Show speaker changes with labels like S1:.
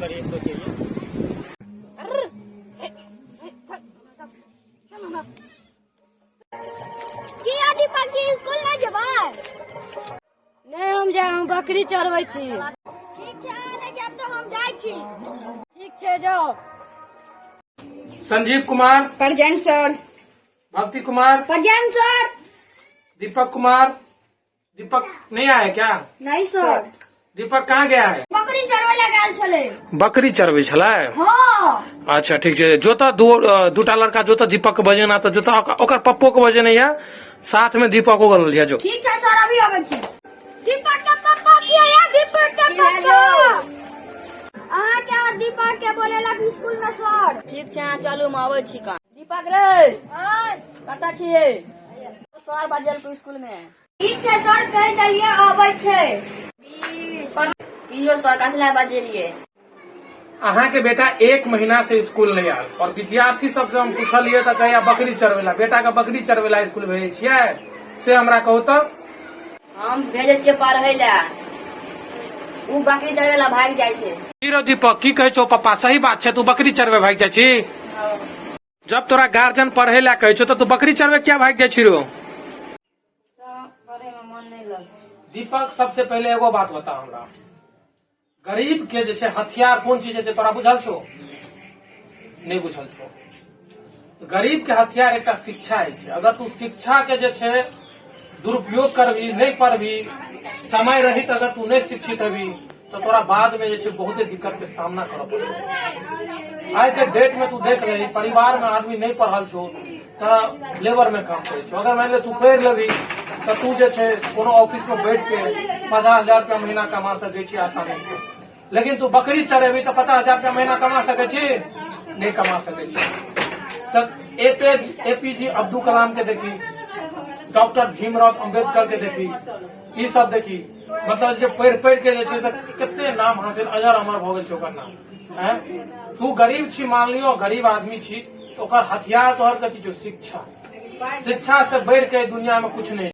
S1: करिए, सोचिए।
S2: स्कूल नहीं जेबै?
S3: नहीं हम जा, हम बकरी चरबै छी।
S2: ठीक छै, नहीं जाब तो हम जाइ छी।
S3: ठीक छै, जाओ।
S4: Sanjeev Kumar,
S2: present sir.
S4: भक्ति कुमार,
S2: प्रेजेंट सर।
S4: दीपक कुमार। दीपक नहीं आया क्या?
S2: नहीं सर।
S4: दीपक कहाँ गया है?
S2: बकरी चरबै लए गेल छलै।
S4: बकरी चरबै छलै?
S2: हाँ।
S4: अच्छा ठीक है, जो तो दूटा लड़का जो तो दीपक के बजेना तो जो तो ओकर पप्पो के बजेना है, साथ में दीपको के लिया जो।
S2: ठीक छै सर, अभी आबै छी। दीपक के पप्पा छियै या? दीपक के पप्पा अहाँ के और दीपक के बोलेलक स्कूल में सर।
S3: ठीक छै, चलू हम आबै छी का। दीपक रे, कतऽ छियै? सर बजेलको स्कूल में।
S2: ठीक छै सर, कहि देलियै आबै छै।
S3: इहो सर कसला बजेलिए।
S4: अहाँ के बेटा 1 महीना से स्कूल नहीं आयल और विद्यार्थी सबसे हम पूछलिए तो कहिया बकरी चरवेला, बेटा का बकरी चरवेला स्कूल भेजे छियै से हमरा कहू तो।
S3: हम भेजे छियै पढ़ै ला, उ बकरी चरबै ला भाग जाइ छै।
S4: की रो दीपक, की कहे छो पापा? सही बात छै, तू बकरी चरवे भाग जाइ छी? जब तोरा गार्जियन पढ़े ला कहे छो तो तू बकरी चरवे क्या भाग जाइ छी रो?
S3: पढ़े में मन नहीं लग।
S4: दीपक सबसे पहले एगो बात बता हमरा, गरीब के जे छै हथियार कोन चीज छै तोरा बुझल छो? नहीं बुझल छो? तो गरीब के हथियार एक शिक्षा छै। अगर तू शिक्षा के जे छै दुरुपयोग करबी, नहीं पढ़बी, समय रहित अगर तू नहीं शिक्षित हबी तो तोरा बाद में जे छै बहुते दिक्कत के सामना करऽ पड़े। आज के डेट में तू देख रही परिवार में आदमी नहीं पढ़ल छो तो लेबर में काम करे छो। अगर मान ले तू पढ़ लेबी तो तू जे छै कोनो ऑफिस में बैठ के 50,000 रुपया महीना कमा सके छी आसानी से। लेकिन तू बकरी चरेबी तो 50,000 रुपया महीना कमा सके छी? नहीं कमा सके छी। तब एपीजे अब्दुल कलाम के देखी, डॉक्टर भीमराव अम्बेडकर के देखी, ई सब देखी, मतलब जे पढ़ के जे छै कितने नाम हासिल अजर अमर भ गेल छै ओकर नाम है। तू गरीब छी, मान लियो गरीब आदमी छी तो ओकर हथियार तोहर कथी छौ? शिक्षा। शिक्षा से बढ़ के दुनिया में कुछ नहीं।